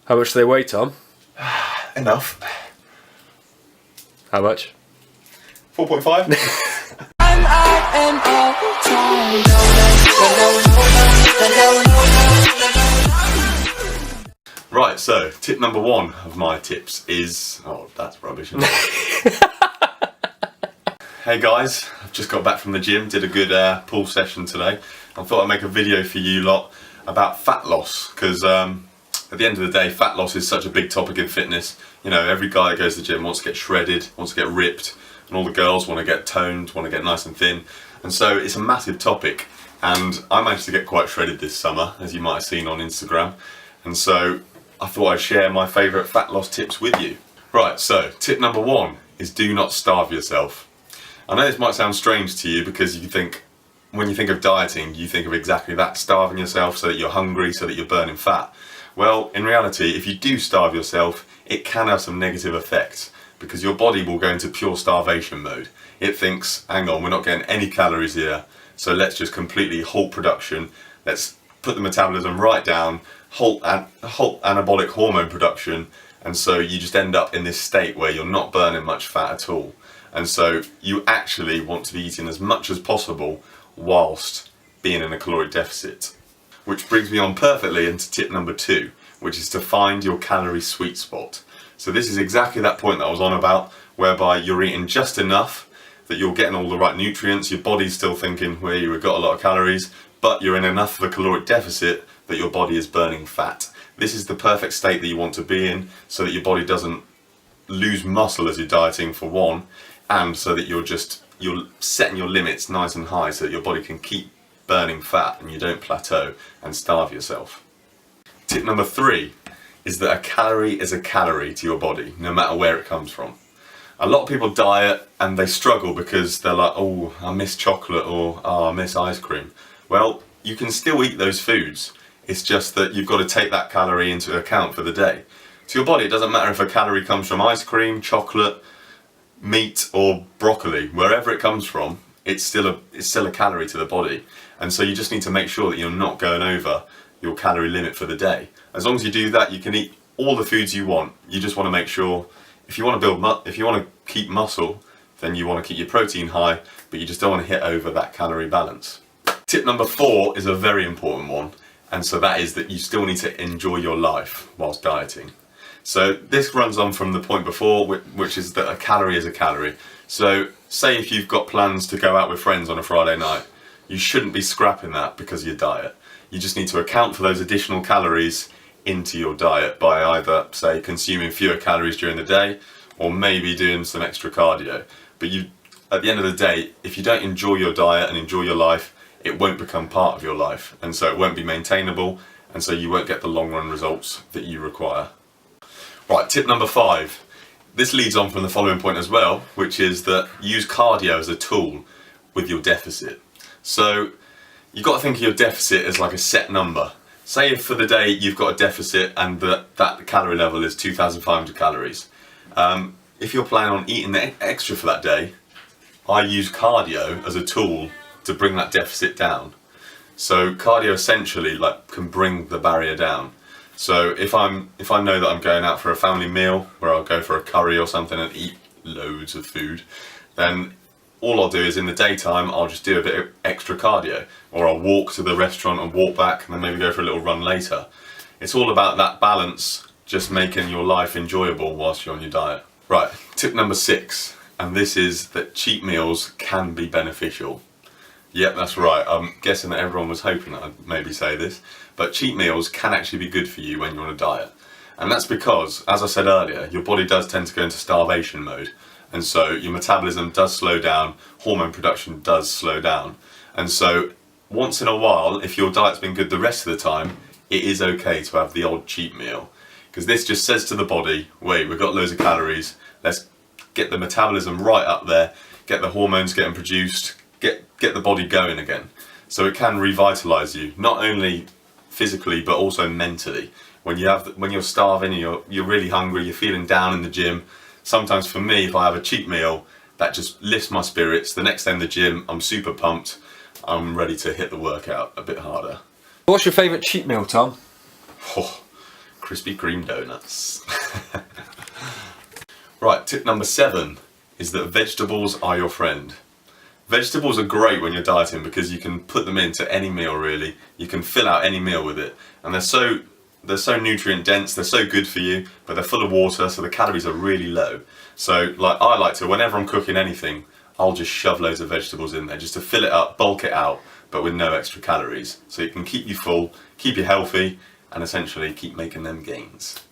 How much do they weigh, Tom? Enough. How much? 4.5. Right, so tip number 1 of my tips is... oh, that's rubbish, isn't it? Hey guys, I've just got back from the gym, did a good pull session today. I thought I'd make a video for you lot about fat loss, because at the end of the day, fat loss is such a big topic in fitness. You know, every guy that goes to the gym wants to get shredded, wants to get ripped, and all the girls want to get toned, want to get nice and thin. And so it's a massive topic, and I managed to get quite shredded this summer, as you might have seen on Instagram. And so I thought I'd share my favourite fat loss tips with you. Right, so tip number 1 is do not starve yourself. I know this might sound strange to you because you think, when you think of dieting, you think of exactly that, starving yourself so that you're hungry, so that you're burning fat. Well, in reality, if you do starve yourself, it can have some negative effects because your body will go into pure starvation mode. It thinks, hang on, we're not getting any calories here, so let's just completely halt production, let's put the metabolism right down, halt anabolic hormone production, and so you just end up in this state where you're not burning much fat at all. And so you actually want to be eating as much as possible whilst being in a caloric deficit. Which brings me on perfectly into tip number 2, which is to find your calorie sweet spot. So this is exactly that point that I was on about, whereby you're eating just enough that you're getting all the right nutrients, your body's still thinking, well, you've got a lot of calories, but you're in enough of a caloric deficit that your body is burning fat. This is the perfect state that you want to be in, so that your body doesn't lose muscle as you're dieting, for one, and so that you're setting your limits nice and high so that your body can keep burning fat and you don't plateau and starve yourself. Tip number 3 is that a calorie is a calorie to your body, no matter where it comes from. A lot of people diet and they struggle because they're like, oh, I miss chocolate, or oh, I miss ice cream. Well, you can still eat those foods. It's just that you've got to take that calorie into account for the day. To your body, it doesn't matter if a calorie comes from ice cream, chocolate, meat or broccoli. Wherever it comes from, it's still a calorie to the body. And so you just need to make sure that you're not going over your calorie limit for the day. As long as you do that, you can eat all the foods you want. You just want to make sure, if you want to keep muscle, then you want to keep your protein high, but you just don't want to hit over that calorie balance. Tip number 4 is a very important one, and so that is that you still need to enjoy your life whilst dieting. So this runs on from the point before, which is that a calorie is a calorie. So say if you've got plans to go out with friends on a Friday night, you shouldn't be scrapping that because of your diet. You just need to account for those additional calories into your diet by either, say, consuming fewer calories during the day, or maybe doing some extra cardio. But at the end of the day, if you don't enjoy your diet and enjoy your life, it won't become part of your life, and so it won't be maintainable, and so you won't get the long run results that you require. Right, tip number 5. This leads on from the following point as well, which is that use cardio as a tool with your deficit. So you've got to think of your deficit as like a set number. Say if for the day you've got a deficit and that calorie level is 2,500 calories. If you're planning on eating the extra for that day, I use cardio as a tool to bring that deficit down. So cardio essentially can bring the barrier down. So if I know that I'm going out for a family meal where I'll go for a curry or something and eat loads of food, then all I'll do is in the daytime I'll just do a bit of extra cardio, or I'll walk to the restaurant and walk back and then maybe go for a little run later. It's all about that balance, just making your life enjoyable whilst you're on your diet. Right, tip number 6, and this is that cheat meals can be beneficial. Yep, that's right. I'm guessing that everyone was hoping that I'd maybe say this, but cheat meals can actually be good for you when you're on a diet. And that's because, as I said earlier, your body does tend to go into starvation mode. And so your metabolism does slow down, hormone production does slow down. And so once in a while, if your diet's been good the rest of the time, it is okay to have the odd cheat meal. Because this just says to the body, wait, we've got loads of calories, let's get the metabolism right up there, get the hormones getting produced, get the body going again. So it can revitalise you, not only physically but also mentally. When you're starving, you're really hungry, you're feeling down in the gym. Sometimes for me, if I have a cheat meal, that just lifts my spirits. The next day in the gym, I'm super pumped. I'm ready to hit the workout a bit harder. What's your favourite cheat meal, Tom? Oh, Krispy Kreme donuts. Right, tip number 7 is that vegetables are your friend. Vegetables are great when you're dieting because you can put them into any meal really. You can fill out any meal with it, and they're so nutrient dense, they're so good for you, but they're full of water, so the calories are really low. So like I like to, whenever I'm cooking anything, I'll just shove loads of vegetables in there just to fill it up, bulk it out, but with no extra calories. So it can keep you full, keep you healthy, and essentially keep making them gains.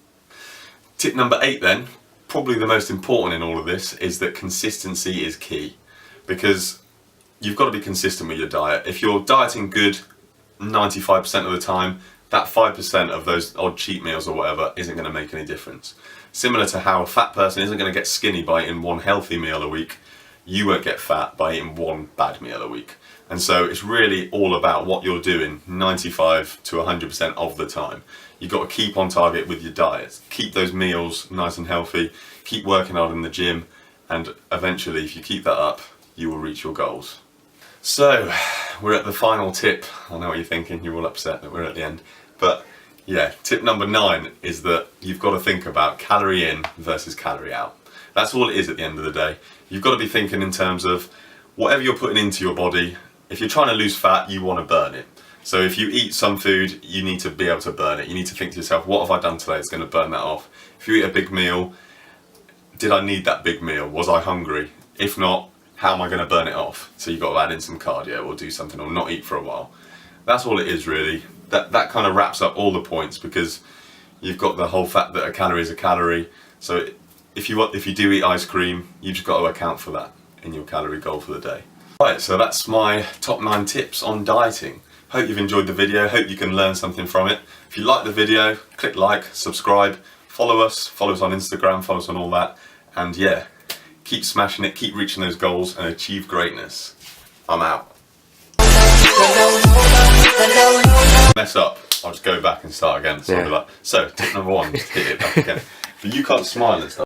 Tip number 8 then, probably the most important in all of this, is that consistency is key. Because you've got to be consistent with your diet. If you're dieting good 95% of the time, that 5% of those odd cheat meals or whatever isn't going to make any difference. Similar to how a fat person isn't going to get skinny by eating one healthy meal a week, you won't get fat by eating one bad meal a week. And so it's really all about what you're doing 95 to 100% of the time. You've got to keep on target with your diet. Keep those meals nice and healthy, keep working hard in the gym, and eventually if you keep that up, you will reach your goals. So, we're at the final tip. I know what you're thinking, you're all upset that we're at the end. But yeah, tip number 9 is that you've got to think about calorie in versus calorie out. That's all it is at the end of the day. You've got to be thinking in terms of whatever you're putting into your body. If you're trying to lose fat, you want to burn it. So if you eat some food, you need to be able to burn it. You need to think to yourself, what have I done today that's going to burn that off? If you eat a big meal, did I need that big meal? Was I hungry? If not, how am I going to burn it off? So you've got to add in some cardio or do something or not eat for a while. That's all it is really. That kind of wraps up all the points, because you've got the whole fact that a calorie is a calorie. So if you do eat ice cream, you just got to account for that in your calorie goal for the day. Right, so that's my top 9 tips on dieting. Hope you've enjoyed the video, hope you can learn something from it. If you like the video, click like, subscribe, follow us on Instagram, follow us on all that, and yeah, keep smashing it, keep reaching those goals and achieve greatness. I'm out. Mess up, I'll just go back and start again. So, I'll be like, so tip number 1, hit it back again. But you can't smile and stuff.